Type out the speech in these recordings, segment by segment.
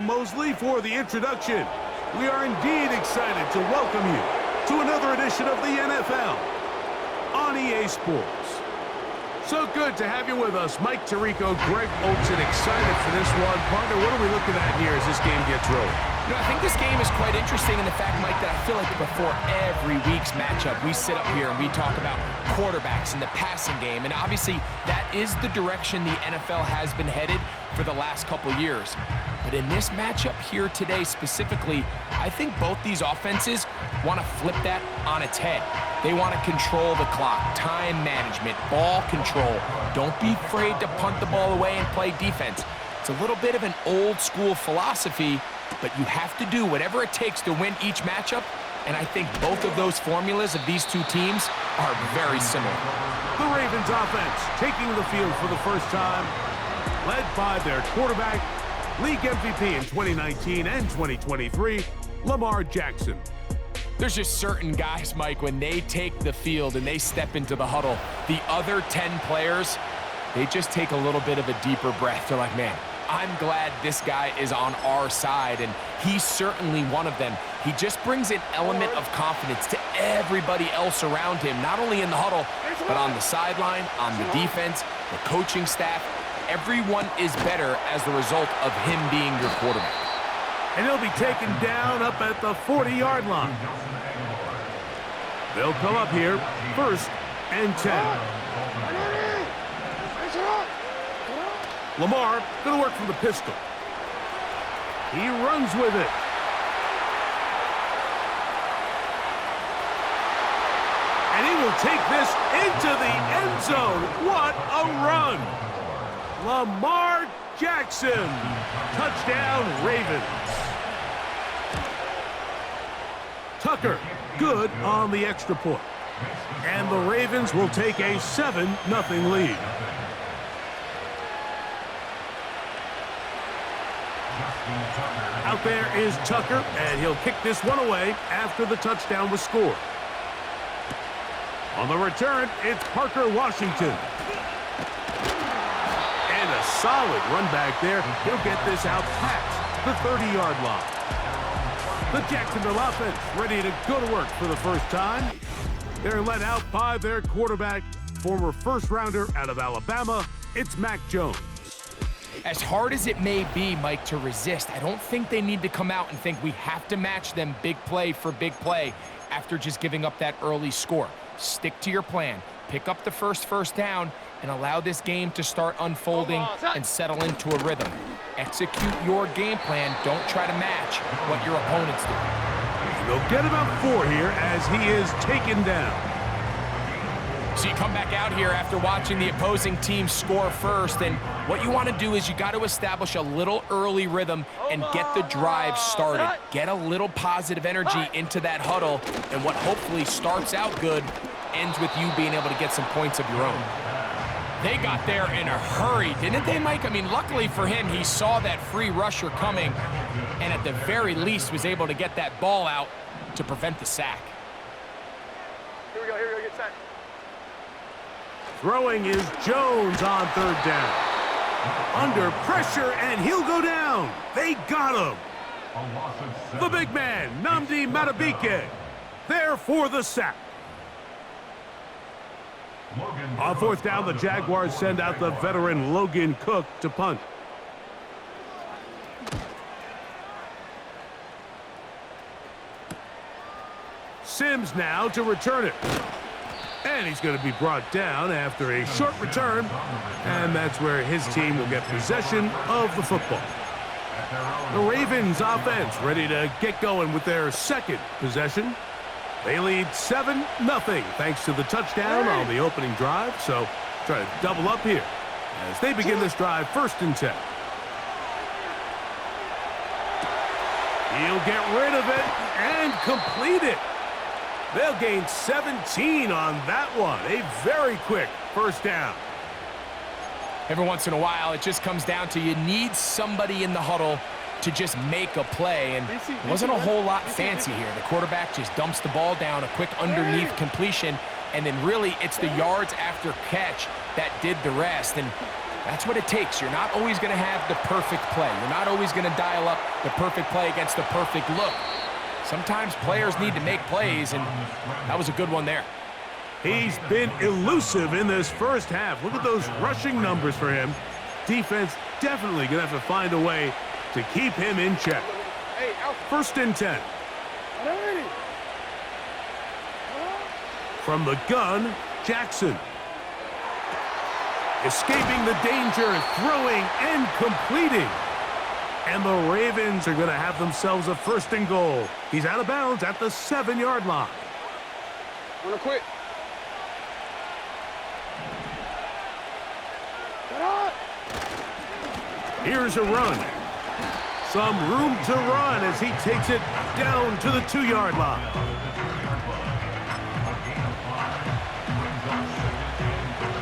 Mosley for the introduction. We are indeed excited to welcome you to another edition of the NFL on EA Sports. So good to have you with us. Mike Tirico, Greg Olsen, excited for this one. Partner, what are we looking at here as this game gets rolling? You know, I think this game is quite interesting in the fact, Mike, that I feel like before every week's matchup, we sit up here and we talk about quarterbacks and the passing game. And obviously, that is the direction the NFL has been headed for the last couple years. But in this matchup here today specifically, I think both these offenses want to flip that on its head. They want to control the clock, time management, ball control. Don't be afraid to punt the ball away and play defense. It's a little bit of an old school philosophy, but you have to do whatever it takes to win each matchup, and I think both of those formulas of these two teams are very similar. The Ravens offense taking the field for the first time, led by their quarterback, league MVP in 2019 and 2023, Lamar Jackson. There's just certain guys, Mike, when they take the field and they step into the huddle, the other 10 players, they just take a little bit of a deeper breath. They're like, man, I'm glad this guy is on our side, and he's certainly one of them. He just brings an element of confidence to everybody else around him, not only in the huddle, but on the sideline, on the defense, the coaching staff. Everyone is better as the result of him being your quarterback. And he'll be taken down up at the 40-yard line. They'll come up here, 1st and 10. Lamar going to work from the pistol. He runs with it. And he will take this into the end zone. What a run! Lamar Jackson. Touchdown, Ravens. Tucker, good on the extra point. And the Ravens will take a 7-0 lead. Out there is Tucker, and he'll kick this one away after the touchdown was scored. On the return, it's Parker Washington. And a solid run back there. He'll get this out past the 30-yard line. The Jacksonville offense ready to go to work for the first time. They're led out by their quarterback, former first-rounder out of Alabama. It's Mac Jones. As hard as it may be, Mike, to resist, I don't think they need to come out and think we have to match them big play for big play after just giving up that early score. Stick to your plan. Pick up the first down and allow this game to start unfolding and settle into a rhythm. Execute your game plan. Don't try to match what your opponents do. They'll get about 4 here as he is taken down. So you come back out here after watching the opposing team score first, and what you want to do is you got to establish a little early rhythm and get the drive started. Get a little positive energy into that huddle, and what hopefully starts out good ends with you being able to get some points of your own. They got there in a hurry, didn't they, Mike? I mean, luckily for him, he saw that free rusher coming, and at the very least was able to get that ball out to prevent the sack. Here we go, get set. Throwing is Jones on 3rd down. Under pressure, and he'll go down. They got him. The big man, Nnamdi Madubuike, there for the sack. On 4th down, the Jaguars send out the veteran Logan Cook to punt. Sims now to return it. And he's going to be brought down after a short return. And that's where his team will get possession of the football. The Ravens offense ready to get going with their 2nd possession. They lead 7-0 thanks to the touchdown on the opening drive. So try to double up here as they begin this drive 1st and 10. He'll get rid of it and complete it. They'll gain 17 on that one. A very quick 1st down. Every once in a while, it just comes down to you need somebody in the huddle to just make a play, and it wasn't a whole lot fancy here. The quarterback just dumps the ball down, a quick underneath completion, and then really it's the yards after catch that did the rest. And That's what it takes. You're not always going to have the perfect play. You're not always going to dial up the perfect play against the perfect look. Sometimes players need to make plays, and that was a good one there. He's been elusive in this first half. Look at those rushing numbers for him. Defense definitely going to have to find a way to keep him in check. First and 10. From the gun, Jackson. Escaping the danger, throwing and completing. And the Ravens are going to have themselves a first and goal. He's out of bounds at the 7-yard line. Wanna quit? Here's a run. Some room to run as he takes it down to the 2-yard line.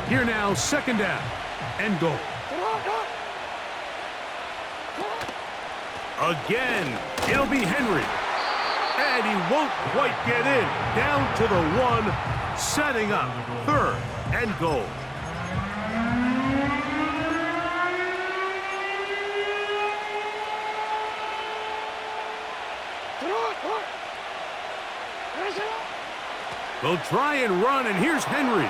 Here now, second down and goal. Again, it'll be Henry. And he won't quite get in. Down to the 1, setting up third and goal. They'll try and run, and here's Henry.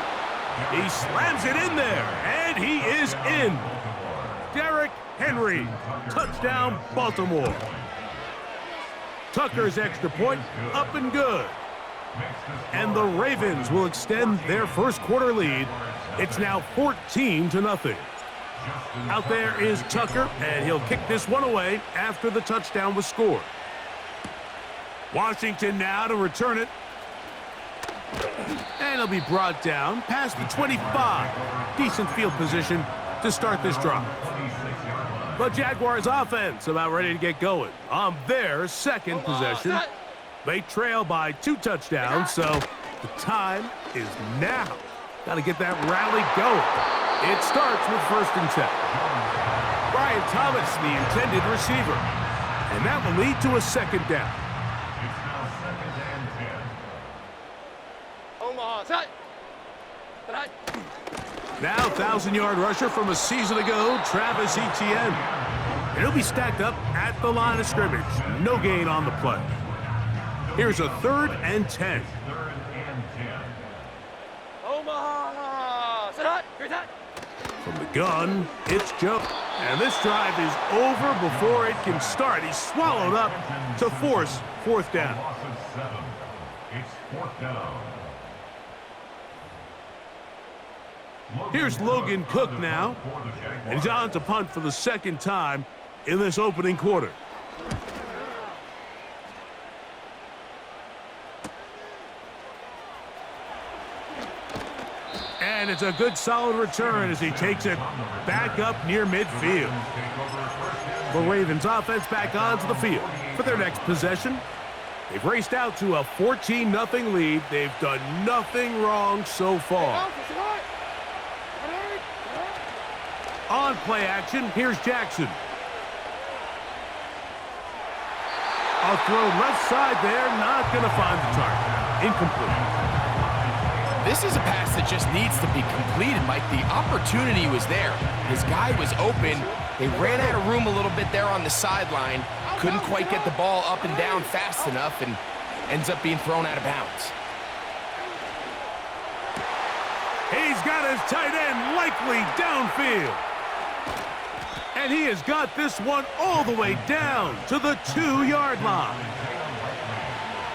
He slams it in there, and he is in. Derrick Henry, touchdown Baltimore. Tucker's extra point, up and good. And the Ravens will extend their first quarter lead. It's now 14-0. Out there is Tucker, and he'll kick this one away after the touchdown was scored. Washington now to return it. And he'll be brought down past the 25. Decent field position to start this drive. The Jaguars offense about ready to get going on their second possession. They trail by 2 touchdowns, so the time is now. Got to get that rally going. It starts with first and 10. Brian Thomas, the intended receiver. And that will lead to a second down. Now 1,000-yard rusher from a season ago, Travis Etienne. And he'll be stacked up at the line of scrimmage. No gain on the play. Here's a 3rd and 10. From the gun, it's Joe. And this drive is over before it can start. He's swallowed up to force 4th down. It's 4th down. Here's Logan Cook now. And he's on to punt for the second time in this opening quarter. And it's a good solid return as he takes it back up near midfield. The Ravens offense back onto the field for their next possession. They've raced out to a 14-0 lead. They've done nothing wrong so far. On play action, here's Jackson. A throw left side there, not going to find the target. Incomplete. This is a pass that just needs to be completed, Mike. The opportunity was there. His guy was open. They ran out of room a little bit there on the sideline. Couldn't quite get the ball up and down fast enough and ends up being thrown out of bounds. He's got his tight end likely downfield. And he has got this one all the way down to the 2-yard line.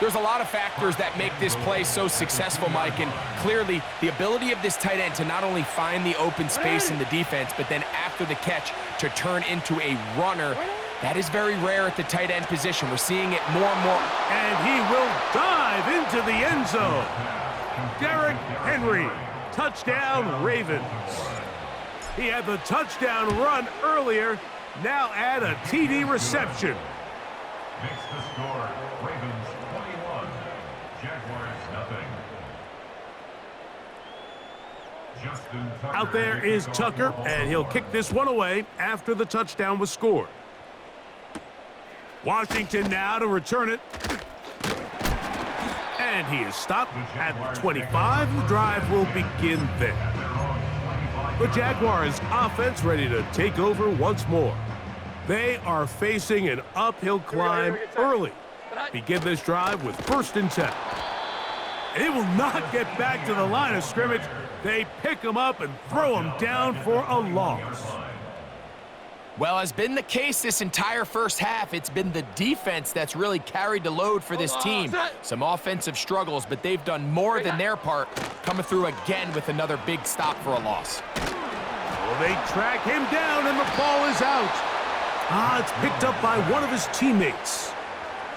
There's a lot of factors that make this play so successful, Mike, and clearly the ability of this tight end to not only find the open space in the defense, but then after the catch to turn into a runner. That is very rare at the tight end position. We're seeing it more and more. And he will dive into the end zone. Derrick Henry, touchdown Ravens. He had the touchdown run earlier, now add a TD reception. Makes the score, Ravens 21, Jaguars nothing. Out there is Tucker, and he'll kick this one away after the touchdown was scored. Washington now to return it. And he is stopped at 25. The drive will begin there. The Jaguars offense ready to take over once more. They are facing an uphill climb early. Begin this drive with 1st and 10. They will not get back to the line of scrimmage. They pick them up and throw them down for a loss. Well, as been the case this entire first half, it's been the defense that's really carried the load for this team. Some offensive struggles, but they've done more than their part, coming through again with another big stop for a loss. Well, they track him down, and the ball is out. It's picked up by one of his teammates.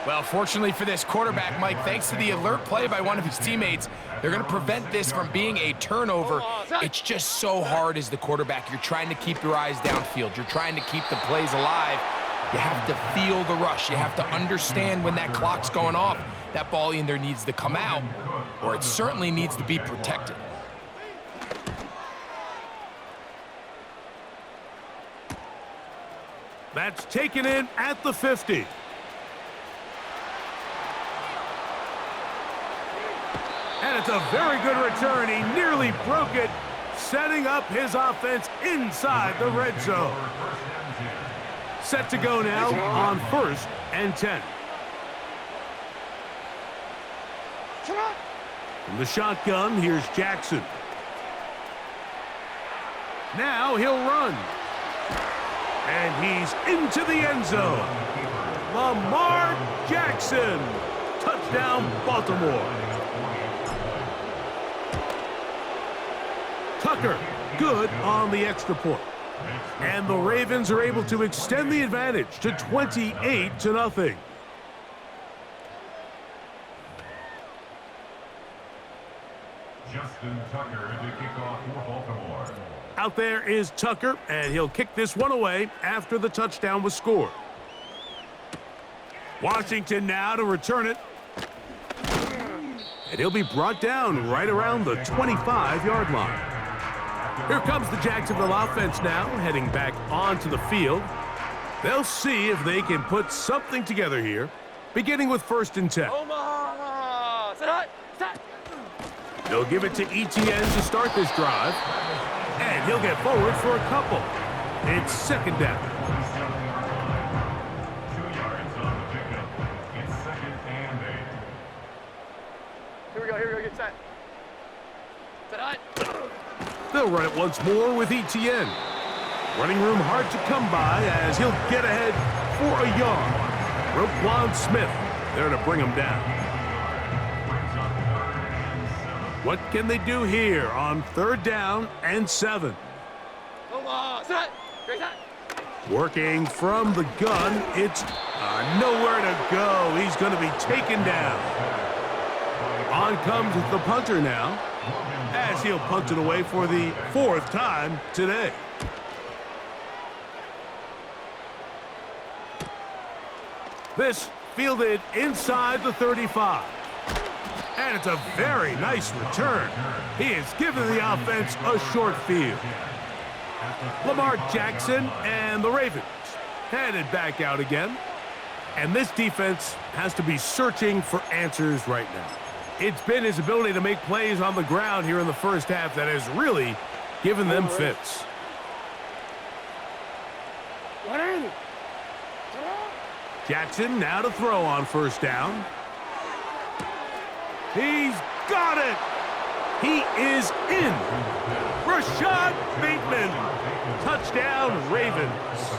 Well, fortunately for this quarterback, Mike, thanks to the alert play by one of his teammates, they're going to prevent this from being a turnover. It's just so hard as the quarterback. You're trying to keep your eyes downfield. You're trying to keep the plays alive. You have to feel the rush. You have to understand when that clock's going off. That ball either needs to come out, or it certainly needs to be protected. That's taken in at the 50. And it's a very good return. He nearly broke it, setting up his offense inside the red zone. Set to go now on 1st and 10. From the shotgun, here's Jackson. Now he'll run. And he's into the end zone. Lamar Jackson. Touchdown, Baltimore. Tucker, good on the extra point. And the Ravens are able to extend the advantage to 28-0. Justin Tucker to kick off for Baltimore. Out there is Tucker, and he'll kick this one away after the touchdown was scored. Washington now to return it. And he'll be brought down right around the 25-yard line. Here comes the Jacksonville offense now, heading back onto the field. They'll see if they can put something together here, beginning with 1st and 10. They'll give it to Etienne to start this drive, and he'll get forward for a couple. It's 2nd down. 2 yards on the pickup. It's 2nd and 8. Here we go, get set. They'll run it once more with Etienne. Running room hard to come by as he'll get ahead for a yard. Roquan Smith there to bring him down. What can they do here on 3rd down and 7? Working from the gun, it's nowhere to go. He's going to be taken down. On comes the punter now, as he'll punt it away for the 4th time today. This fielded inside the 35. And it's a very nice return. He has given the offense a short field. Lamar Jackson and the Ravens headed back out again. And this defense has to be searching for answers right now. It's been his ability to make plays on the ground here in the first half that has really given them fits. Jackson now to throw on 1st down. He's got it. He is in. Rashad Bateman. Touchdown, Ravens.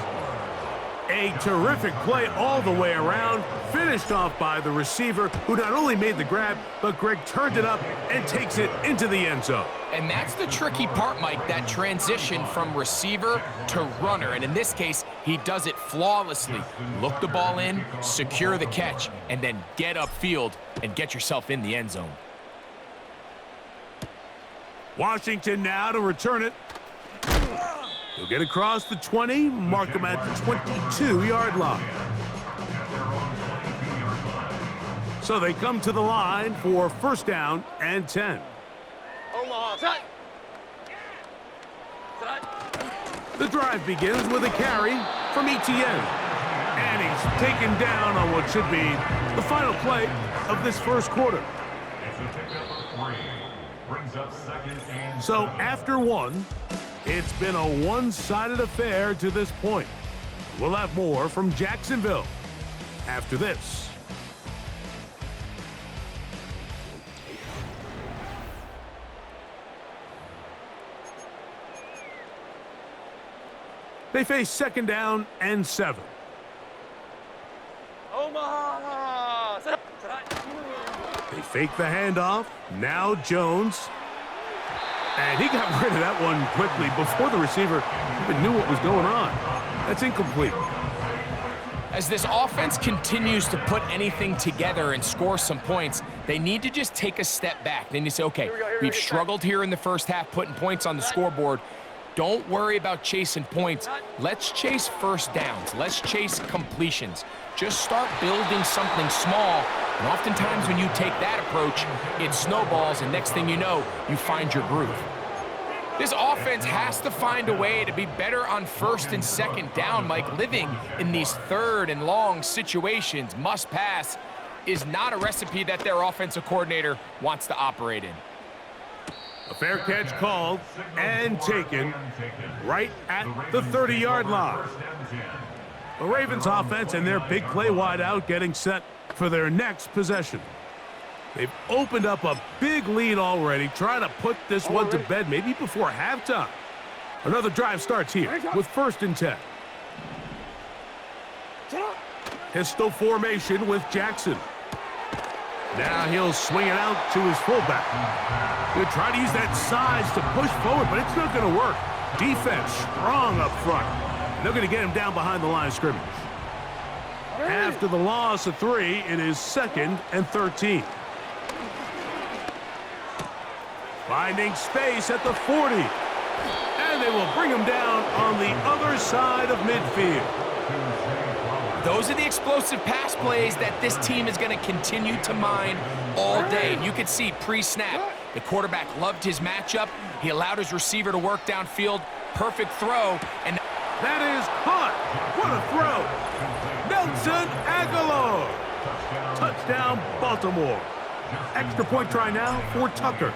A terrific play all the way around, finished off by the receiver, who not only made the grab, but Greg turned it up and takes it into the end zone. And that's the tricky part, Mike, that transition from receiver to runner. And in this case, he does it flawlessly. Look the ball in, secure the catch, and then get upfield and get yourself in the end zone. Washington now to return it. He'll get across the 20, mark him at the 22-yard line. So they come to the line for 1st down and 10. The drive begins with a carry from Etienne. And he's taken down on what should be the final play of this first quarter. It's a pickup of 3. Brings up 2nd and 7. So after 1, It's been a one-sided affair to this point. We'll have more from Jacksonville after this. They face 2nd down and 7. Omaha! They fake the handoff. Now Jones. And he got rid of that one quickly before the receiver even knew what was going on. That's incomplete. As this offense continues to put anything together and score some points, they need to just take a step back. They need to say, okay, we've struggled here in the first half, putting points on the scoreboard. Don't worry about chasing points. Let's chase first downs. Let's chase completions. Just start building something small. And oftentimes when you take that approach, it snowballs, and next thing you know, you find your groove. This offense has to find a way to be better on 1st and 2nd down, Mike. Living in these 3rd and long situations, must pass, is not a recipe that their offensive coordinator wants to operate in. A fair catch called and taken right at the 30-yard line. The Ravens offense and their big play wideout getting set for their next possession. They've opened up a big lead already, trying to put this one to bed maybe before halftime. Another drive starts here with 1st and 10. Pistol formation with Jackson. Now he'll swing it out to his fullback. He'll try to use that size to push forward, but it's not going to work. Defense strong up front. They're going to get him down behind the line of scrimmage. After the loss of 3, it is 2nd and 13. Finding space at the 40. And they will bring him down on the other side of midfield. Those are the explosive pass plays that this team is going to continue to mine all day. And you could see pre-snap, the quarterback loved his matchup. He allowed his receiver to work downfield. Perfect throw. And that is caught. What a throw. Nelson Aguilar. Touchdown, Baltimore. Extra point try now for Tucker.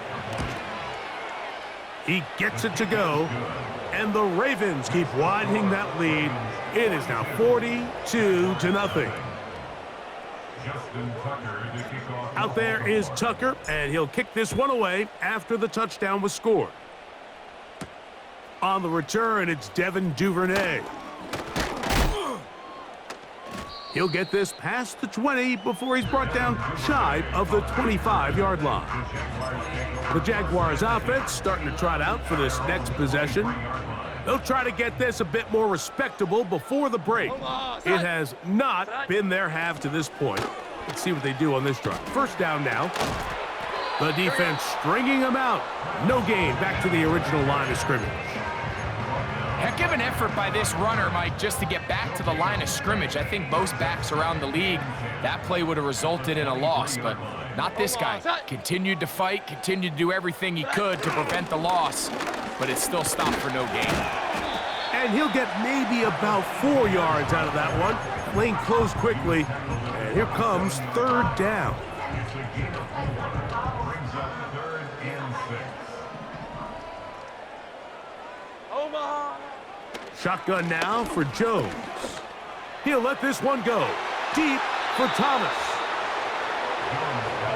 He gets it to go, and the Ravens keep widening that lead. It is now 42-0. Out there is Tucker, and he'll kick this one away after the touchdown was scored. On the return, it's Devin Duvernay. He'll get this past the 20 before he's brought down shy of the 25-yard line. The Jaguars offense starting to trot out for this next possession. They'll try to get this a bit more respectable before the break. It has not been their half to this point. Let's see what they do on this drive. 1st down now. The defense stringing them out. No gain back to the original line of scrimmage. Heck of an effort by this runner, Mike, just to get back to the line of scrimmage. I think most backs around the league, that play would have resulted in a loss, but not this guy. Continued to fight, continued to do everything he could to prevent the loss, but it still stopped for no gain. And he'll get maybe about 4 yards out of that one. Lane closed quickly, and here comes 3rd down. Shotgun now for Jones. He'll let this one go deep for Thomas.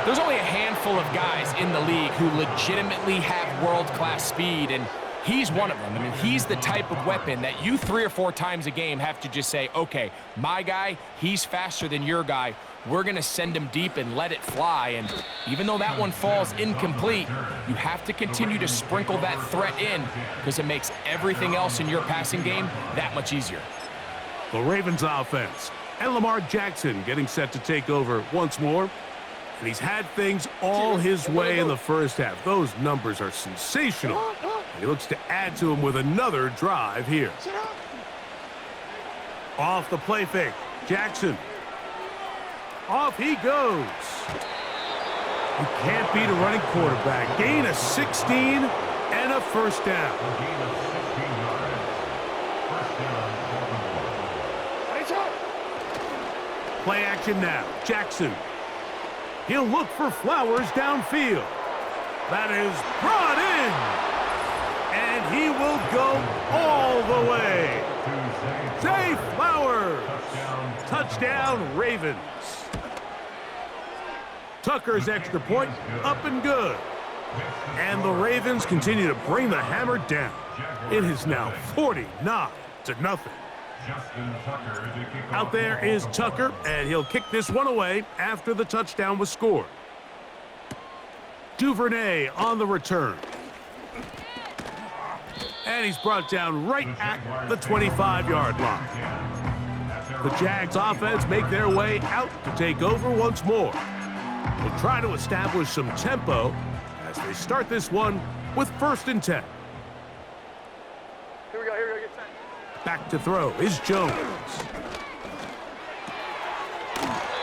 There's only a handful of guys in the league who legitimately have world-class speed, and he's one of them. I mean, he's the type of weapon that you 3 or 4 times a game have to just say, okay, my guy, he's faster than your guy. We're going to send him deep and let it fly. And even though that one falls incomplete, you have to continue to sprinkle that threat in because it makes everything else in your passing game that much easier. The Ravens offense and Lamar Jackson getting set to take over once more. And he's had things all his way in the first half. Those numbers are sensational. And he looks to add to them with another drive here. Off the play fake, Jackson. Off he goes. You can't beat a running quarterback. Gain of 16 and a 1st down. Play action now. Jackson. He'll look for Flowers downfield. That is brought in. And and he will go all the way. Zay Flowers. Touchdown, Ravens. Tucker's extra point up and good. And the Ravens continue to bring the hammer down. It is now 49-0. Out there is Tucker, and he'll kick this one away after the touchdown was scored. Duvernay on the return. And he's brought down right at the 25-yard line. The Jags offense make their way out to take over once more. They'll try to establish some tempo as they start this one with 1st and 10. Here we go, get set. Back to throw is Jones.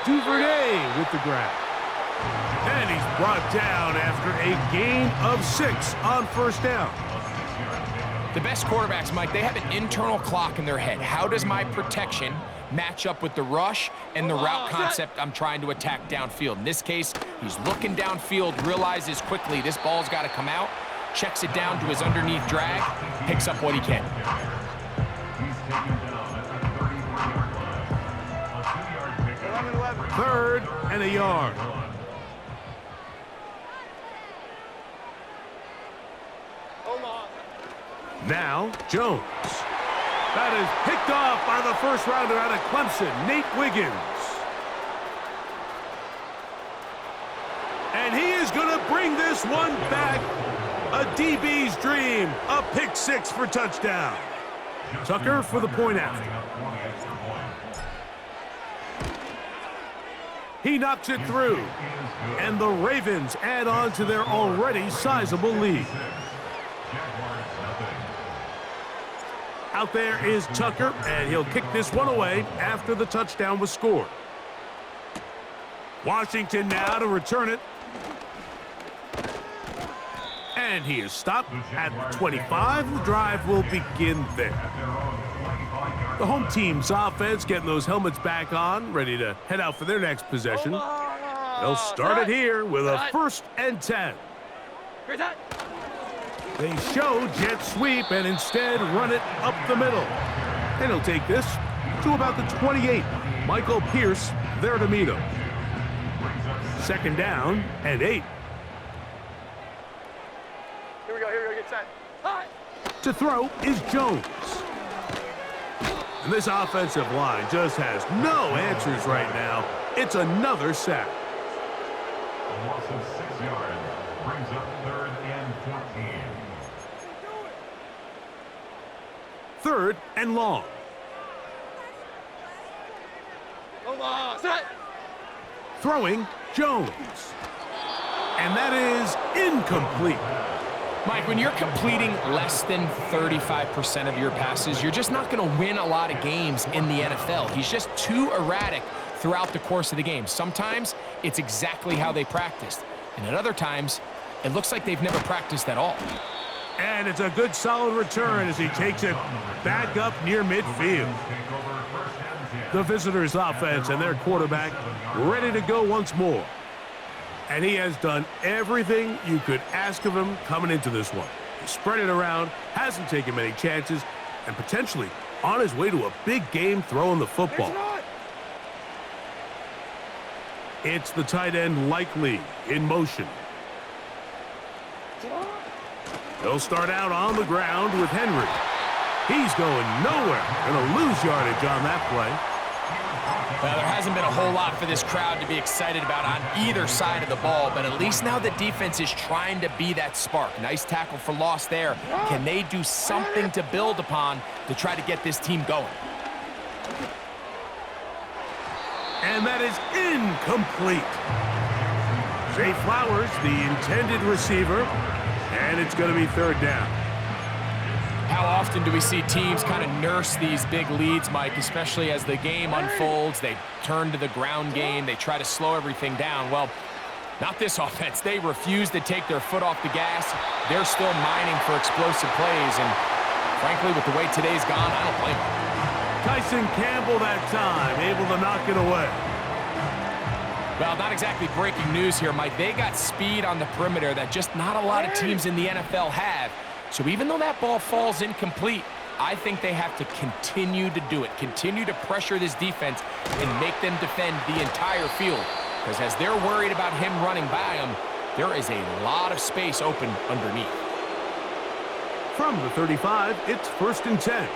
Duvernay with the grab. And he's brought down after a gain of 6 on 1st down. The best quarterbacks, Mike, they have an internal clock in their head. How does my protection match up with the rush and the route concept I'm trying to attack downfield? In this case, he's looking downfield, realizes quickly this ball's got to come out, checks it down to his underneath drag, picks up what he can. Third and a yard. Now, Jones. That is picked off by the first rounder out of Clemson, Nate Wiggins. And he is going to bring this one back. A DB's dream. A pick 6 for touchdown. Tucker for the point after. He knocks it through. And the Ravens add on to their already sizable lead. Out there is Tucker, and he'll kick this one away after the touchdown was scored. Washington now to return it. And he is stopped at the 25. The drive will begin there. The home team's offense getting those helmets back on, ready to head out for their next possession. They'll start it here with a 1st and 10. They show jet sweep and instead run it up the middle. And he'll take this to about the 28. Michael Pierce there to meet him. 2nd down and 8. Here we go, get set. Hi. To throw is Jones. And this offensive line just has no answers right now. It's another sack. A loss of 6 yards brings up 3rd and 14. 3rd and long. Set. Throwing Jones. And that is incomplete. Mike, when you're completing less than 35% of your passes, you're just not going to win a lot of games in the NFL. He's just too erratic throughout the course of the game. Sometimes it's exactly how they practiced. And at other times, it looks like they've never practiced at all. And it's a good solid return as he takes it back up near midfield. The visitors' offense and their quarterback ready to go once more. And he has done everything you could ask of him coming into this one. He spread it around, hasn't taken many chances, and potentially on his way to a big game throwing the football. It's the tight end Likely in motion. They'll start out on the ground with Henry. He's going nowhere. Going to lose yardage on that play. Well, there hasn't been a whole lot for this crowd to be excited about on either side of the ball, but at least now the defense is trying to be that spark. Nice tackle for loss there. Can they do something to build upon to try to get this team going? And that is incomplete. Zay Flowers, the intended receiver, and it's going to be 3rd down. How often do we see teams kind of nurse these big leads, Mike, especially as the game unfolds? They turn to the ground game. They try to slow everything down. Well, not this offense. They refuse to take their foot off the gas. They're still mining for explosive plays, and frankly, with the way today's gone, I don't blame them. Tyson Campbell that time, able to knock it away. Well, not exactly breaking news here, Mike. They got speed on the perimeter that just not a lot of teams in the NFL have. So even though that ball falls incomplete, I think they have to continue to do it, continue to pressure this defense and make them defend the entire field. Because as they're worried about him running by them, there is a lot of space open underneath. From the 35, it's 1st and 10.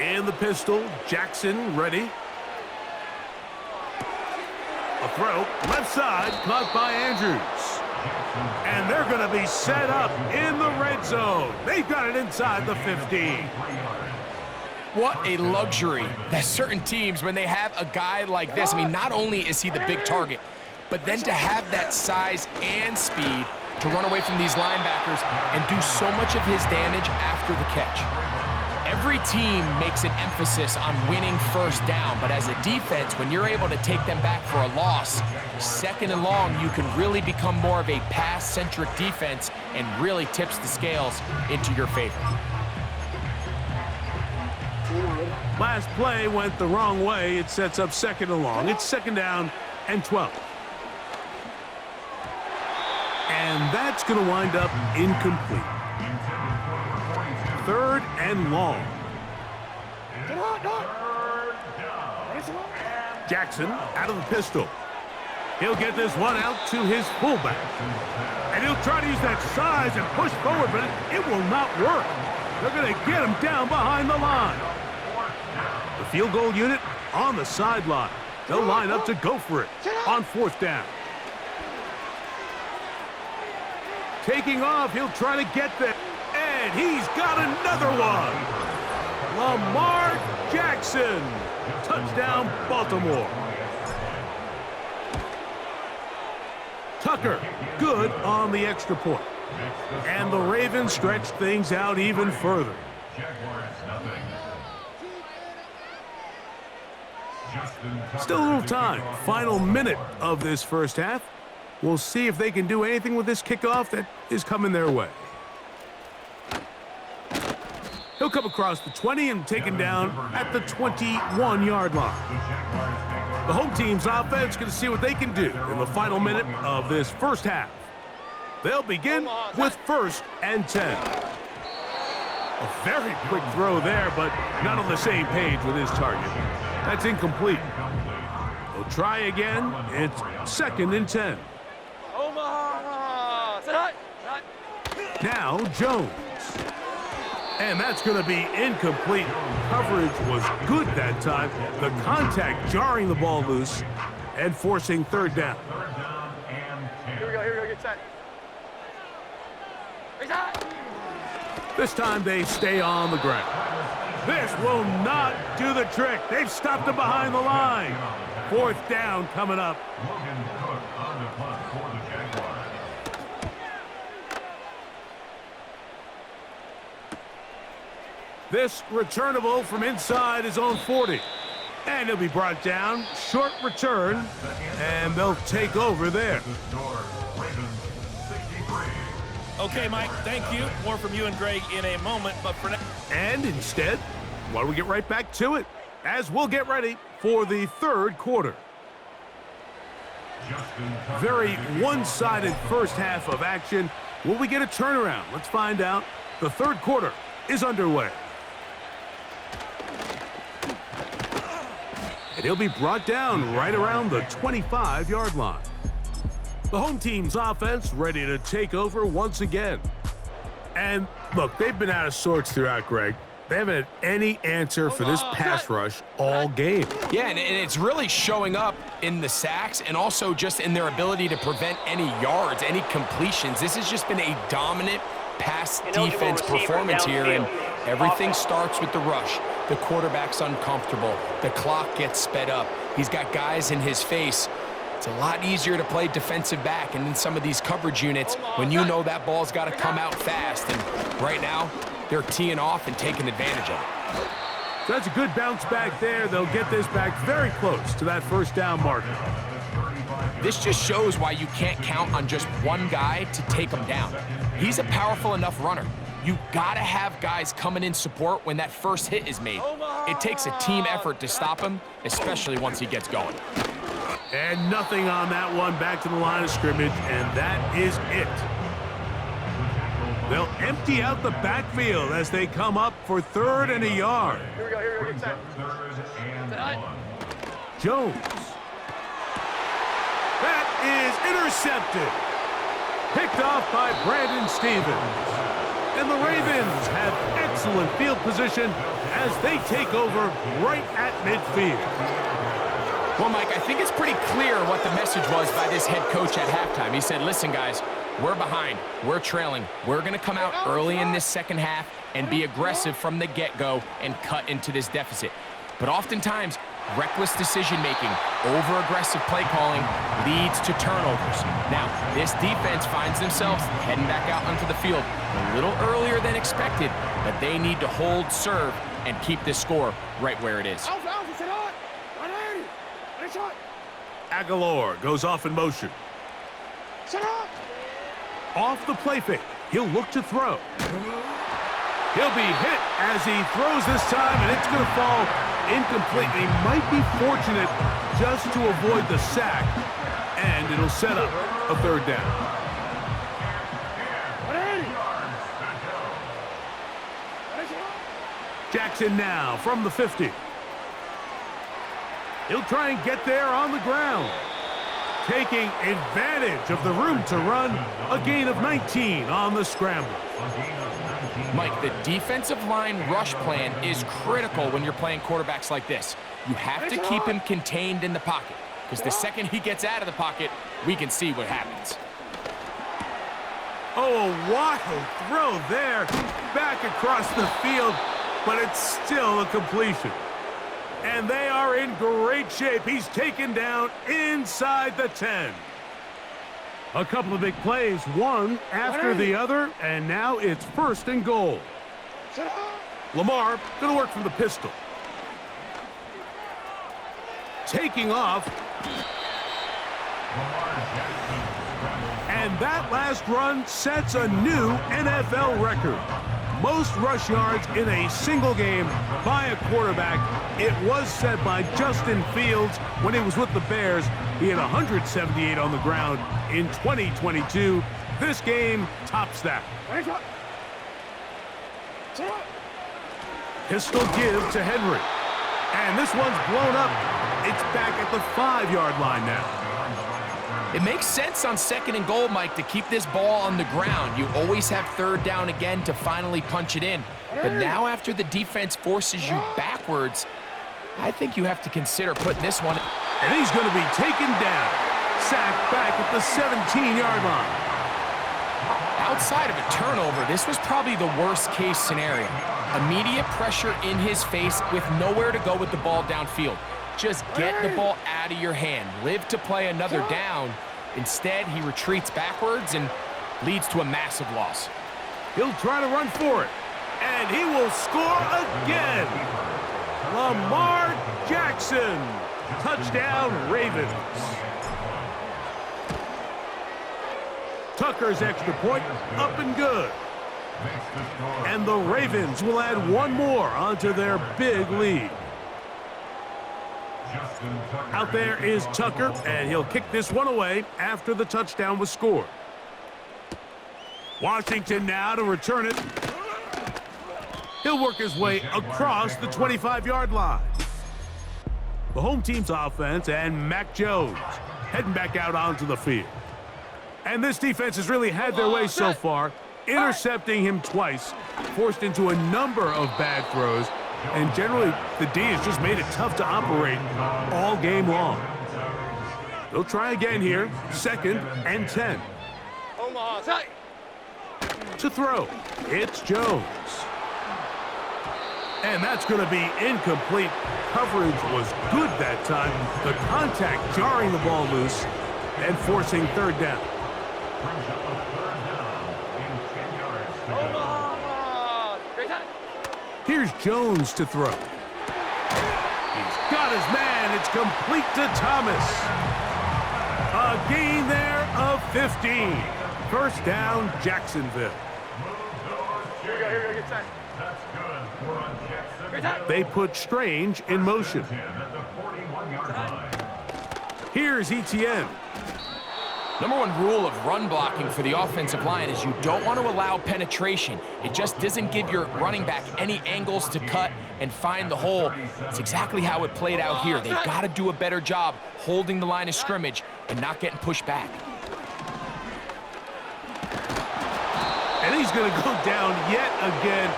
In the pistol, Jackson ready. A throw, left side, caught by Andrews. And they're going to be set up in the red zone. They've got it inside the 15. What a luxury that certain teams, when they have a guy like this, I mean, not only is he the big target, but then to have that size and speed to run away from these linebackers and do so much of his damage after the catch. Every team makes an emphasis on winning first down, but as a defense, when you're able to take them back for a loss, 2nd and long, you can really become more of a pass-centric defense and really tips the scales into your favor. Last play went the wrong way. It sets up 2nd and long. It's 2nd down and 12. And that's going to wind up incomplete. 3rd and long. Jackson out of the pistol. He'll get this one out to his fullback. And he'll try to use that size and push forward, but it will not work. They're going to get him down behind the line. The field goal unit on the sideline. They'll line up to go for it on 4th down. Taking off, he'll try to get there. And he's got another one. Lamar Jackson. Touchdown, Baltimore. Tucker, good on the extra point. And the Ravens stretch things out even further. Still a little time. Final minute of this first half. We'll see if they can do anything with this kickoff that is coming their way. He'll come across the 20 and taken down at the 21-yard line. The home team's offense going to see what they can do in the final minute of this first half. They'll begin with 1st and 10. A very quick throw there, but not on the same page with his target. That's incomplete. They'll try again. It's 2nd and 10. Now Jones. And that's going to be incomplete. Coverage was good that time. The contact jarring the ball loose and forcing 3rd down. Here we go, get set. This time they stay on the ground. This will not do the trick. They've stopped him behind the line. 4th down coming up. This returnable from inside his own 40. And he'll be brought down. Short return. And they'll take over there. Okay, Mike, thank you. More from you and Greg in a moment, but for now. And instead, why don't we get right back to it as we'll get ready for the 3rd quarter. Very one-sided first half of action. Will we get a turnaround? Let's find out. The 3rd quarter is underway. And he'll be brought down right around the 25-yard line. The home team's offense ready to take over once again. And look, they've been out of sorts throughout, Greg. They haven't had any answer for this pass rush all game. Yeah, and it's really showing up in the sacks and also just in their ability to prevent any yards, any completions. This has just been a dominant pass defense performance here, and everything starts with the rush. The quarterback's uncomfortable. The clock gets sped up. He's got guys in his face. It's a lot easier to play defensive back, and in some of these coverage units, when you know that ball's got to come out fast, and right now, they're teeing off and taking advantage of it. So that's a good bounce back there. They'll get this back very close to that 1st down marker. This just shows why you can't count on just one guy to take him down. He's a powerful enough runner. You gotta have guys coming in support when that first hit is made. It takes a team effort to stop him, especially once he gets going. And nothing on that one. Back to the line of scrimmage, and that is it. They'll empty out the backfield as they come up for 3rd and a yard. Here we go, get set. Jones. That is intercepted. Picked off by Brandon Stevens. And the Ravens have excellent field position as they take over right at midfield. Well, Mike, I think it's pretty clear what the message was by this head coach at halftime. He said, listen, guys, we're behind. We're trailing. We're going to come out early in this second half and be aggressive from the get-go and cut into this deficit. But oftentimes, reckless decision-making, over-aggressive play calling leads to turnovers. Now, this defense finds themselves heading back out onto the field a little earlier than expected, but they need to hold serve and keep this score right where it is. Aguilar goes off in motion. Off the play fake. He'll look to throw. He'll be hit as he throws this time, and it's going to fall incomplete. He might be fortunate just to avoid the sack, and it'll set up a 3rd down. Jackson now from the 50. He'll try and get there on the ground. Taking advantage of the room to run, a gain of 19 on the scramble. Mike, the defensive line rush plan is critical when you're playing quarterbacks like this. You have to keep him contained in the pocket, because the second he gets out of the pocket, we can see what happens. Oh, a wild throw there, back across the field, but it's still a completion. And they are in great shape. He's taken down inside the 10. A couple of big plays, one after the other, and now it's 1st and goal. Lamar going to work from the pistol. Taking off. And that last run sets a new NFL record. Most rush yards in a single game by a quarterback. It was set by Justin Fields when he was with the Bears. He had 178 on the ground in 2022. This game tops that. Pistol give to Henry. And this one's blown up. It's back at the 5-yard line now. It makes sense on 2nd and goal, Mike, to keep this ball on the ground. You always have 3rd down again to finally punch it in. But now after the defense forces you backwards, I think you have to consider putting this one. And he's going to be taken down. Sacked back at the 17-yard line. Outside of a turnover, this was probably the worst-case scenario. Immediate pressure in his face with nowhere to go with the ball downfield. Just get the ball out of your hand. Live to play another down. Instead, he retreats backwards and leads to a massive loss. He'll try to run for it. And he will score again. Lamar Jackson. Touchdown, Ravens. Tucker's extra point up and good. And the Ravens will add one more onto their big lead. Out there is Tucker, and he'll kick this one away after the touchdown was scored. Washington now to return it. He'll work his way across the 25-yard line. The home team's offense and Mac Jones heading back out onto the field. And this defense has really had their way so far, intercepting him twice, forced into a number of bad throws, and generally the D has just made it tough to operate all game long. They'll try again here, 2nd and 10. To throw, it's Jones. And that's going to be incomplete. Coverage was good that time. The contact jarring the ball loose and forcing 3rd down. Here's Jones to throw. He's got his man. It's complete to Thomas. A gain there of 15. 1st down, Jacksonville. Here we go, get set. They put Strange in motion. Here's Etienne. Number one rule of run blocking for the offensive line is you don't want to allow penetration. It just doesn't give your running back any angles to cut and find the hole. It's exactly how it played out here. They've got to do a better job holding the line of scrimmage and not getting pushed back. And he's going to go down yet again.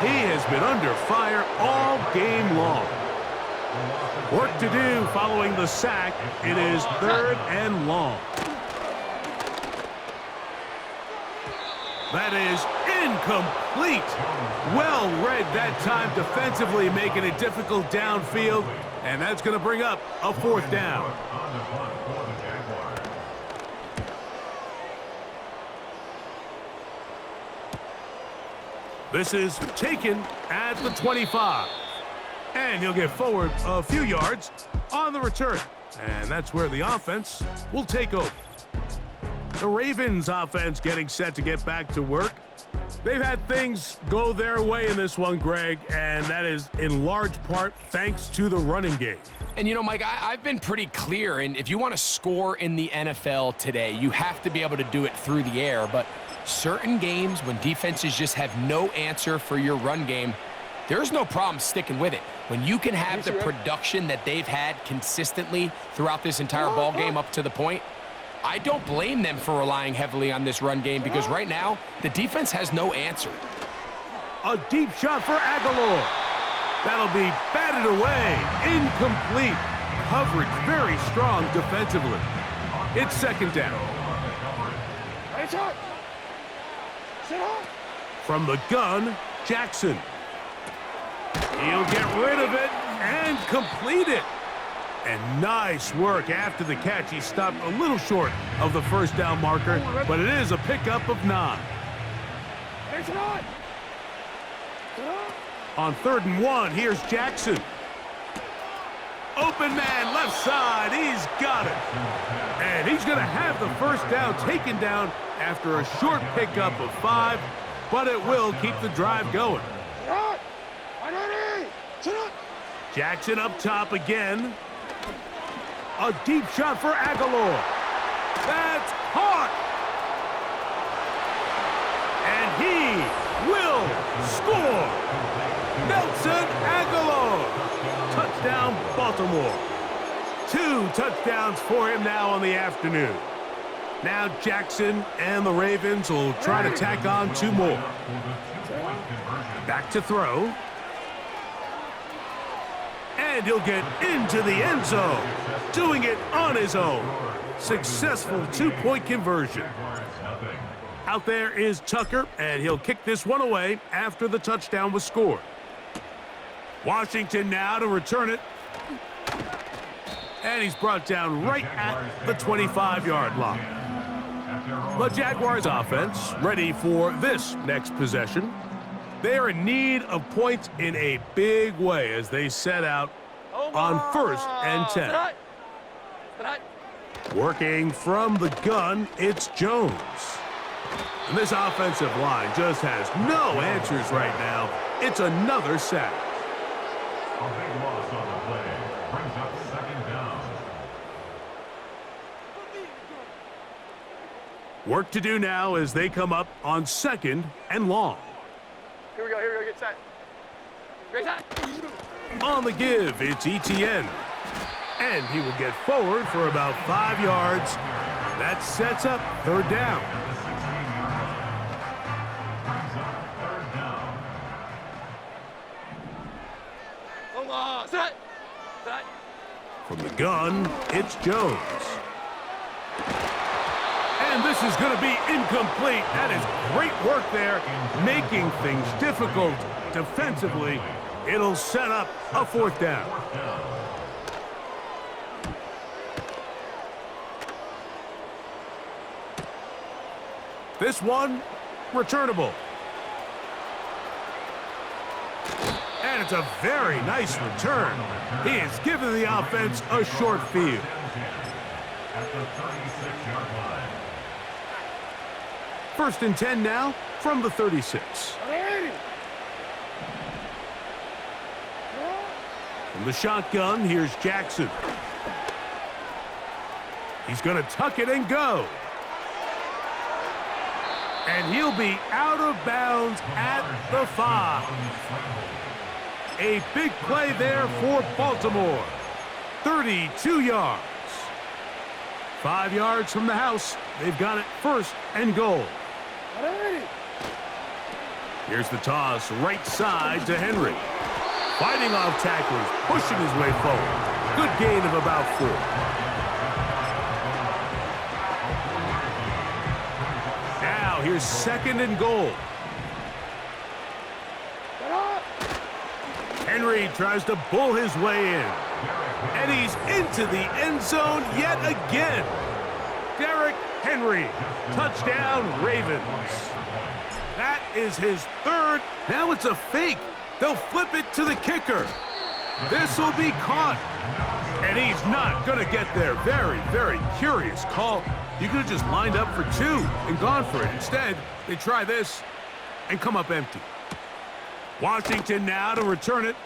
He has been under fire all game long. Work to do following the sack. It is 3rd and long. That is incomplete. Well read that time defensively, making it difficult downfield. And that's going to bring up a 4th down. This is taken at the 25. And he'll get forward a few yards on the return. And that's where the offense will take over. The Ravens offense getting set to get back to work. They've had things go their way in this one, Greg, and that is in large part thanks to the running game. And, you know, Mike, I've been pretty clear, and if you want to score in the NFL today, you have to be able to do it through the air. But certain games when defenses just have no answer for your run game, there's no problem sticking with it. When you can have the production that they've had consistently throughout this entire ball game up to the point, I don't blame them for relying heavily on this run game because right now, the defense has no answer. A deep shot for Aguilar. That'll be batted away. Incomplete. Coverage very strong defensively. It's 2nd down. From the gun, Jackson. He'll get rid of it and complete it. And nice work after the catch. He stopped a little short of the 1st down marker, but it is a pickup of 9. On 3rd and 1, here's Jackson. Open man, left side. He's got it. And he's going to have the 1st down taken down after a short pickup of 5, but it will keep the drive going. Jackson up top again. A deep shot for Aguilar. That's caught. And he will score. Nelson Aguilar. Touchdown, Baltimore. 2 touchdowns for him now on the afternoon. Now Jackson and the Ravens will try to tack on 2 more. Back to throw. And he'll get into the end zone, doing it on his own. Successful 2-point conversion. Out there is Tucker, and he'll kick this one away after the touchdown was scored. Washington now to return it. And he's brought down right at the 25-yard line. The Jaguars offense ready for this next possession. They are in need of points in a big way as they set out on 1st and 10. Working from the gun, it's Jones. And this offensive line just has no answers right now. It's another sack. A big loss on the play. Brings up 2nd down. Work to do now as they come up on 2nd and long. Here we go, get set. Great set. On the give, it's Etienne. And he will get forward for about 5 yards. That sets up 3rd down. Set. From the gun, it's Jones. And this is going to be incomplete. That is great work there, making things difficult defensively. It'll set up a 4th down. This one, returnable. And it's a very nice return. He has given the offense a short field. At the 36-yard line. 1st and 10 now from the 36. From the shotgun, here's Jackson. He's going to tuck it and go. And he'll be out of bounds at the 5. A big play there for Baltimore. 32 yards. 5 yards from the house. They've got it 1st and goal. Here's the toss, right side to Henry. Fighting off tacklers, pushing his way forward. Good gain of about 4. Now here's 2nd and goal. Henry tries to bull his way in. And he's into the end zone yet again. Derrick Henry, touchdown Ravens. That is his 3rd. Now it's a fake. They'll flip it to the kicker. This will be caught. And he's not going to get there. Very, very curious call. You could have just lined up for 2 and gone for it. Instead, they try this and come up empty. Washington now to return it.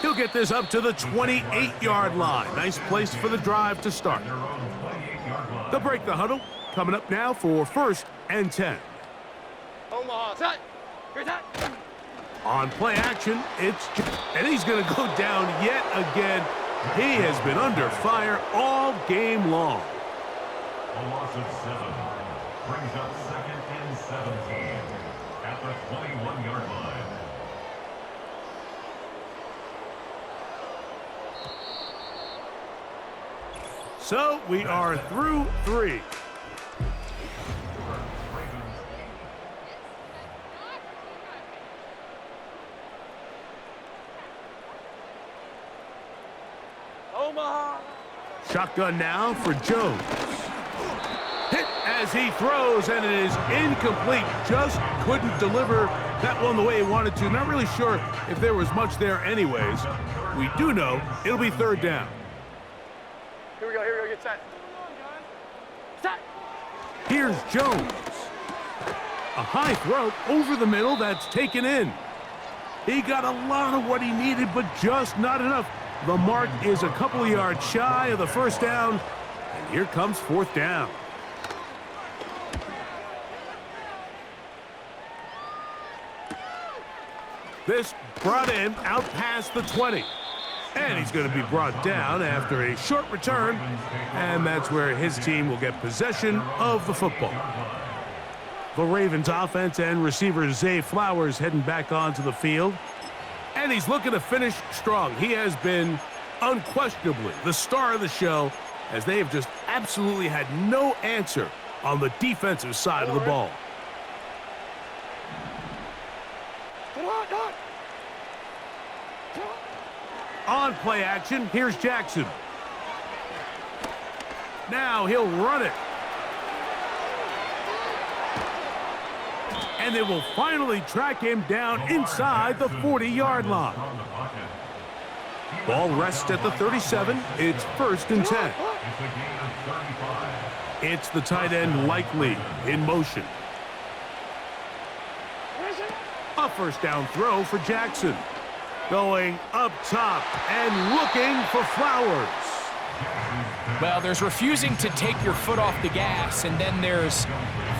He'll get this up to the 28-yard line. Nice place for the drive to start. They'll break the huddle. Coming up now for 1st and 10. Omaha, set. Here's that. On play action, and he's going to go down yet again. He has been under fire all game long. A loss of 7 brings up 2nd and 17 at the 21-yard line. So we are through 3. Omaha. Shotgun now for Jones. Hit as he throws, and it is incomplete. Just couldn't deliver that one the way he wanted to. Not really sure if there was much there anyways. We do know it'll be 3rd down. Here we go, get set. Set. Here's Jones. A high throw over the middle that's taken in. He got a lot of what he needed, but just not enough. The mark is a couple of yards shy of the 1st down, and here comes 4th down. This brought him out past the 20. And he's going to be brought down after a short return, and that's where his team will get possession of the football. The Ravens offense and receiver Zay Flowers heading back onto the field. And he's looking to finish strong. He has been unquestionably the star of the show, as they have just absolutely had no answer on the defensive side of the ball. On play action, here's Jackson. Now he'll run it. And they will finally track him down inside the 40-yard line. Ball rests at the 37. It's 1st and 10. It's the tight end Likely in motion. A 1st down throw for Jackson. Going up top and looking for Flowers. Well, there's refusing to take your foot off the gas, and then there's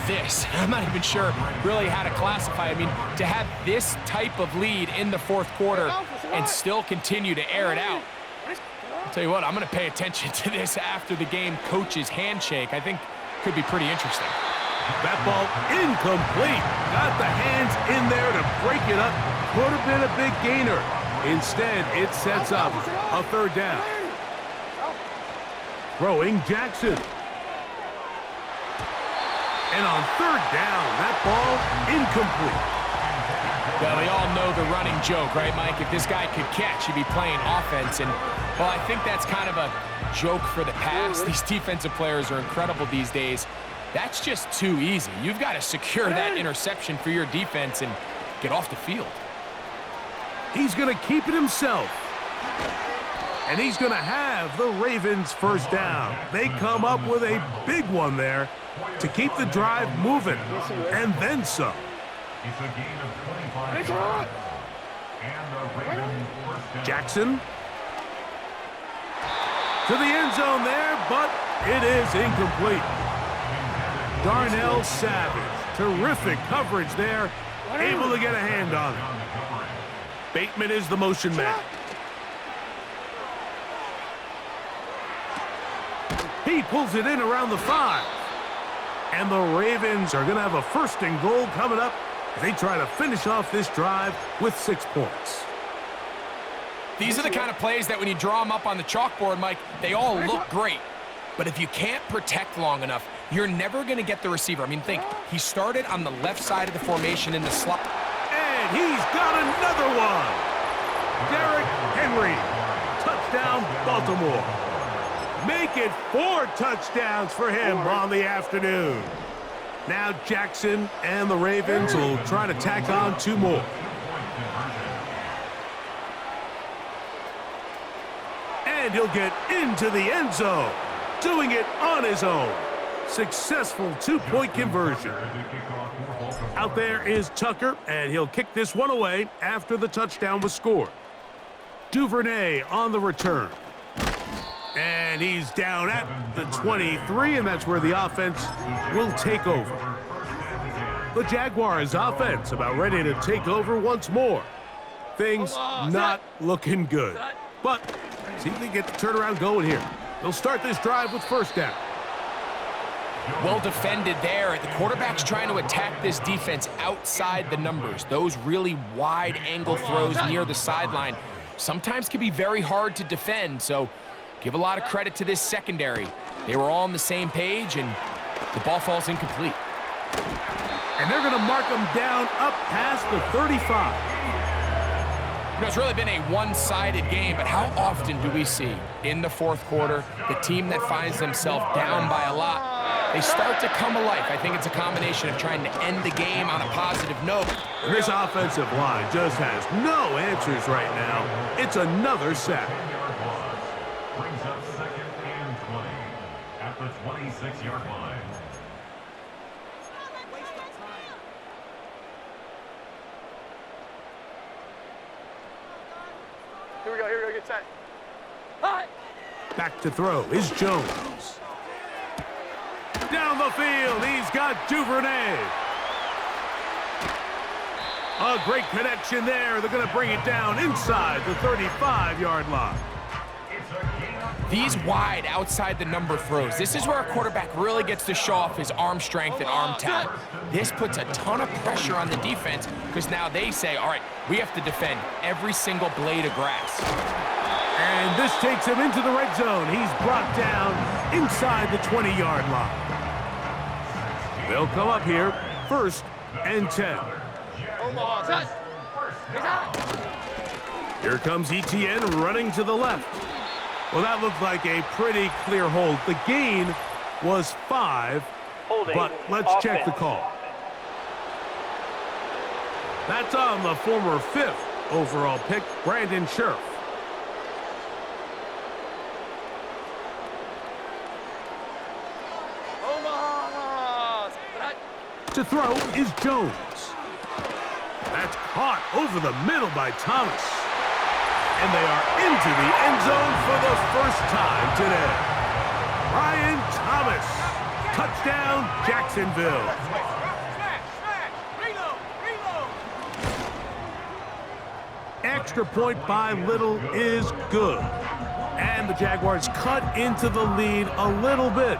this. I'm not even sure really how to classify. I mean, to have this type of lead in the 4th quarter and still continue to air it out. I'll tell you what, I'm going to pay attention to this after the game coach's handshake. I think could be pretty interesting. That ball incomplete. Got the hands in there to break it up. Could have been a big gainer. Instead, it sets up a 3rd down. Throwing Jackson. And on 3rd down, that ball incomplete. Well, we all know the running joke, right, Mike? If this guy could catch, he'd be playing offense. And, well, I think that's kind of a joke for the past. These defensive players are incredible these days. That's just too easy. You've got to secure that interception for your defense and get off the field. He's going to keep it himself. And he's going to have the Ravens 1st down. They come up with a big one there to keep the drive moving, and then some. It's a gain of 25 yards. And the Ravens 1st down. Jackson. To the end zone there, but it is incomplete. Darnell Savage. Terrific coverage there. Able to get a hand on it. Bateman is the motion man. He pulls it in around the 5. And the Ravens are going to have a 1st and goal coming up as they try to finish off this drive with 6 points. These are the kind of plays that when you draw them up on the chalkboard, Mike, they all look great. But if you can't protect long enough, you're never going to get the receiver. I mean, think, he started on the left side of the formation in the slot. And he's got another one. Derrick Henry. Touchdown, Baltimore. Make it 4 touchdowns for him on the afternoon. Now Jackson and the Ravens will try to tack on 2 more. And he'll get into the end zone, doing it on his own. Successful 2-point conversion. Out there is Tucker, and he'll kick this one away after the touchdown was scored. Duvernay on the return. And he's down at the 23, and that's where the offense will take over. The Jaguars' offense about ready to take over once more. Things not looking good. But see if they get the turnaround going here. They'll start this drive with 1st down. Well defended there. The quarterback's trying to attack this defense outside the numbers. Those really wide angle throws near the sideline sometimes can be very hard to defend, so give a lot of credit to this secondary. They were all on the same page, and the ball falls incomplete. And they're going to mark them down up past the 35. You know, it's really been a one-sided game, but how often do we see in the 4th quarter the team that finds themselves down by a lot, they start to come alive? I think it's a combination of trying to end the game on a positive note. This offensive line just has no answers right now. It's another sack. Brings up 2nd and 20 at the 26-yard line. Here we go, get set. Back to throw is Jones. Down the field, he's got Duvernay. A great connection there. They're going to bring it down inside the 35-yard line. These wide outside the number throws, this is where a quarterback really gets to show off his arm strength and arm talent. This puts a ton of pressure on the defense because now they say, all right, we have to defend every single blade of grass. And this takes him into the red zone. He's brought down inside the 20-yard line. They'll come up here 1st and 10. Here comes Etienne running to the left. Well, that looked like a pretty clear hold. The gain was 5, but let's check the call. That's on the former 5th overall pick, Brandon Scherf. To throw is Jones. That's caught over the middle by Thomas. And they are into the end zone for the 1st time today. Ryan Thomas. Touchdown, Jacksonville. Extra point by Little is good. And the Jaguars cut into the lead a little bit.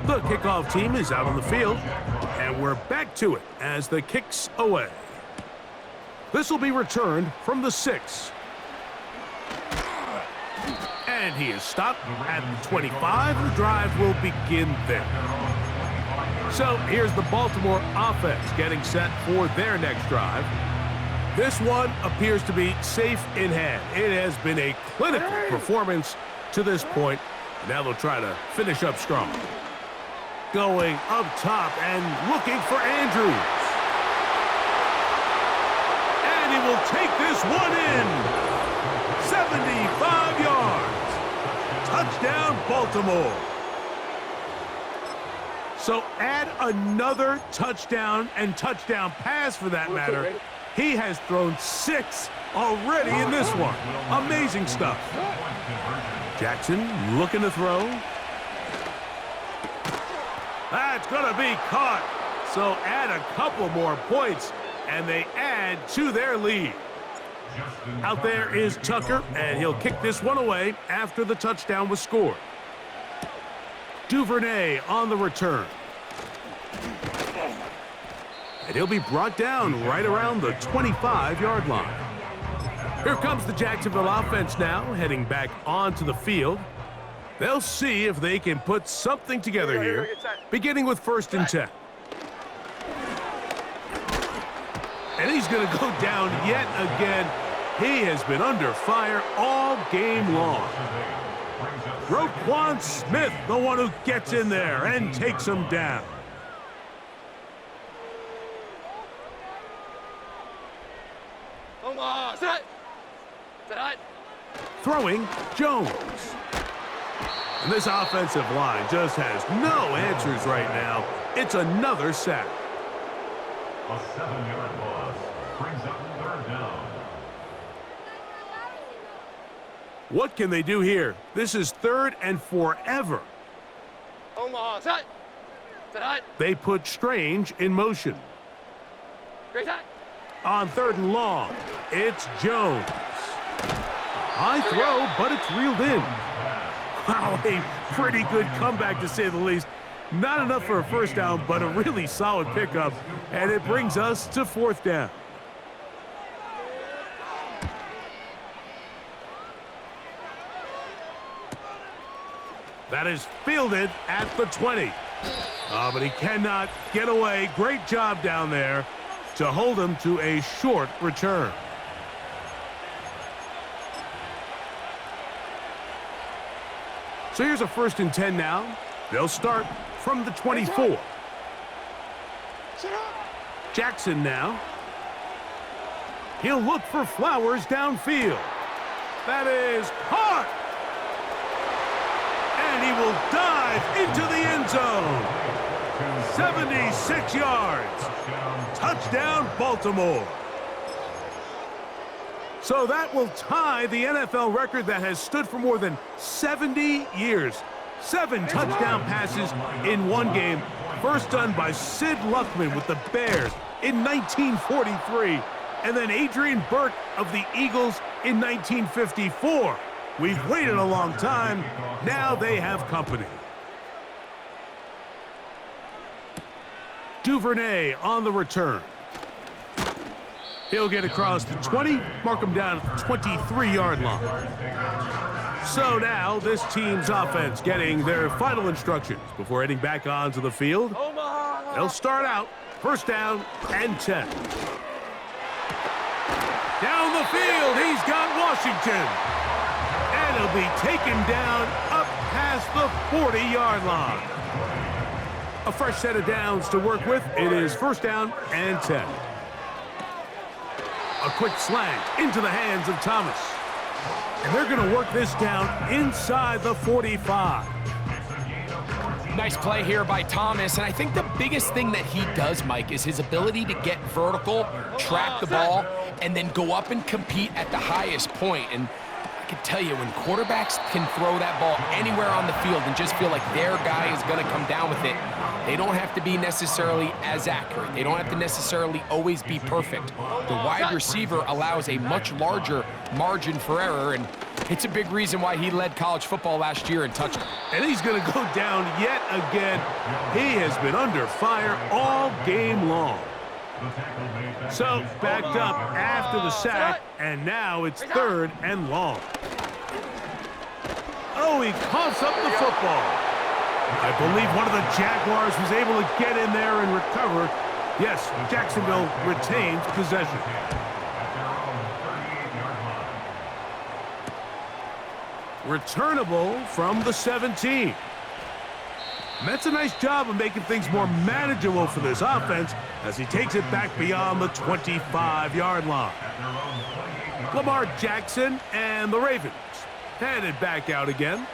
The kickoff team is out on the field, and we're back to it as the kick's away. This will be returned from the 6. And he is stopped at the 25. The drive will begin there. So here's the Baltimore offense getting set for their next drive. This one appears to be safe in hand. It has been a clinical performance to this point. Now they'll try to finish up strong. Going up top and looking for Andrews. And he will take this one in. 75 yards. Touchdown, Baltimore. So add another touchdown and touchdown pass for that matter. He has thrown 6 already in this one. Amazing stuff. Jackson looking to throw. That's going to be caught. So add a couple more points, and they add to their lead. Out there is Tucker, and he'll kick this one away after the touchdown was scored. Duvernay on the return. And he'll be brought down right around the 25-yard line. Here comes the Jacksonville offense now, heading back onto the field. They'll see if they can put something together here, beginning with 1st and 10. And he's going to go down yet again. He has been under fire all game long. Roquan Smith, the one who gets in there and takes him down. Throwing Jones. And this offensive line just has no answers right now. It's another sack. A 7-yard loss brings up 3rd down. What can they do here? This is 3rd and forever. They put Strange in motion. On 3rd and long, it's Jones. High throw, but it's reeled in. Wow, a pretty good comeback to say the least. Not enough for a 1st down, but a really solid pickup. And it brings us to 4th down. That is fielded at the 20. But he cannot get away. Great job down there to hold him to a short return. So here's a 1st and 10 now. They'll start from the 24. Jackson now. He'll look for Flowers downfield. That is caught. And he will dive into the end zone. 76 yards. Touchdown, Baltimore. So that will tie the NFL record that has stood for more than 70 years. 7 touchdown passes in one game. First done by Sid Luckman with the Bears in 1943. And then Adrian Burke of the Eagles in 1954. We've waited a long time. Now they have company. Duvernay on the return. He'll get across the 20, mark him down at the 23-yard line. So now this team's offense getting their final instructions before heading back onto the field. They'll start out 1st down and 10. Down the field, he's got Washington. And he'll be taken down up past the 40-yard line. A fresh set of downs to work with. It is 1st down and 10. A quick slant into the hands of Thomas. And they're going to work this down inside the 45. Nice play here by Thomas, and I think the biggest thing that he does, Mike, is his ability to get vertical, track the ball, and then go up and compete at the highest point. And I can tell you, when quarterbacks can throw that ball anywhere on the field and just feel like their guy is going to come down with it, they don't have to be necessarily as accurate. They don't have to necessarily always be perfect. The wide receiver allows a much larger margin for error, and it's a big reason why he led college football last year in touchdowns. And he's going to go down yet again. He has been under fire all game long. So backed up after the sack, and now it's 3rd and long. Oh, he coughs up the football. I believe one of the Jaguars was able to get in there and recover. Yes, Jacksonville retains possession. Returnable from the 17. And that's a nice job of making things more manageable for this offense as he takes it back beyond the 25-yard line. Lamar Jackson and the Ravens headed back out again.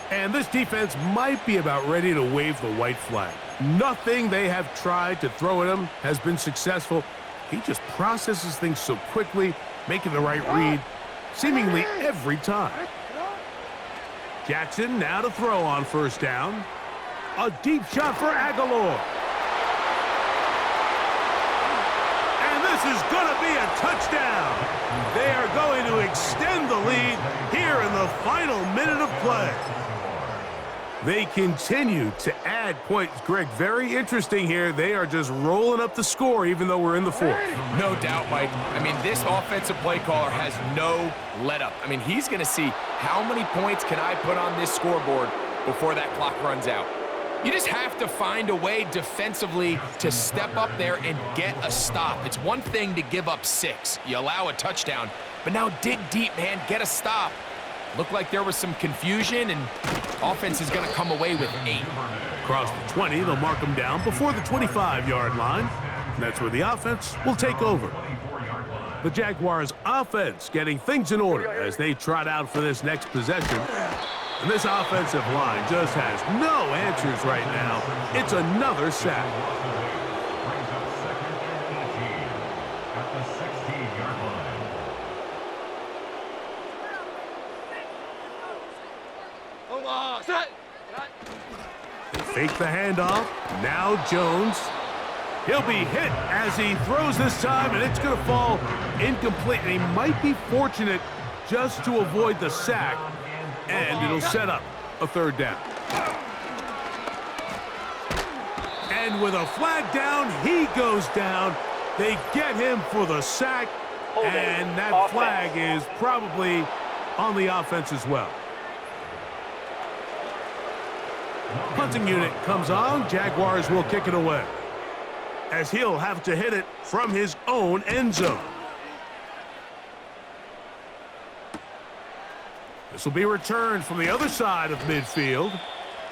And this defense might be about ready to wave the white flag. Nothing they have tried to throw at him has been successful. He just processes things so quickly, making the right read seemingly every time. Jackson now to throw on 1st down. A deep shot for Aguilar. And this is going to be a touchdown. They are going to extend the lead here in the final minute of play. They continue to add points. Greg, very interesting here. They are just rolling up the score even though we're in the fourth. No doubt, Mike. I mean, this offensive play caller has no let-up. I mean, he's going to see how many points can I put on this scoreboard before that clock runs out. You just have to find a way defensively to step up there and get a stop. It's one thing to give up 6. You allow a touchdown, but now dig deep, man. Get a stop. Looked like there was some confusion, and offense is going to come away with 8. Across the 20, they'll mark them down before the 25-yard line. And that's where the offense will take over. The Jaguars' offense getting things in order as they trot out for this next possession. And this offensive line just has no answers right now. It's another sack. They fake the handoff. Now Jones. He'll be hit as he throws this time, and it's going to fall incomplete. And he might be fortunate just to avoid the sack, and it'll set up a third down. And with a flag down, he goes down. They get him for the sack, and that flag is probably on the offense as well. Punting unit comes on. Jaguars will kick it away, as he'll have to hit it from his own end zone. This will be returned from the other side of midfield.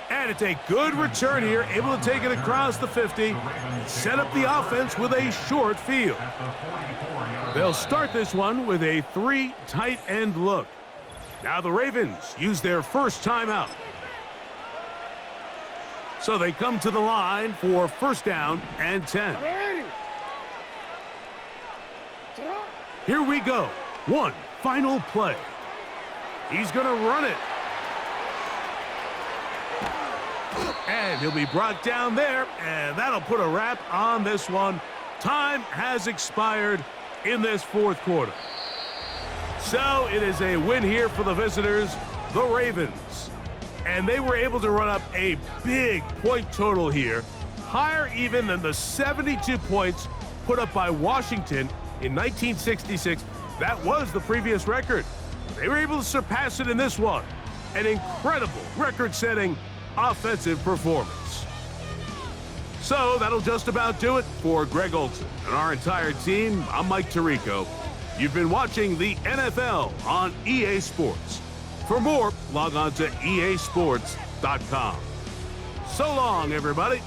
And it's a good return here, able to take it across the 50, set up the offense with a short field. They'll start this one with a 3 tight end look. Now the Ravens use their first timeout. So they come to the line for first down and 10. Here we go. One final play. He's going to run it. And he'll be brought down there, and that'll put a wrap on this one. Time has expired in this fourth quarter. So it is a win here for the visitors, the Ravens. And they were able to run up a big point total here, higher even than the 72 points put up by Washington in 1966. That was the previous record. They were able to surpass it in this one. An incredible record-setting offensive performance. So that'll just about do it for Greg Olson and our entire team. I'm Mike Tirico. You've been watching the NFL on EA Sports. For more, log on to easports.com. So long, everybody.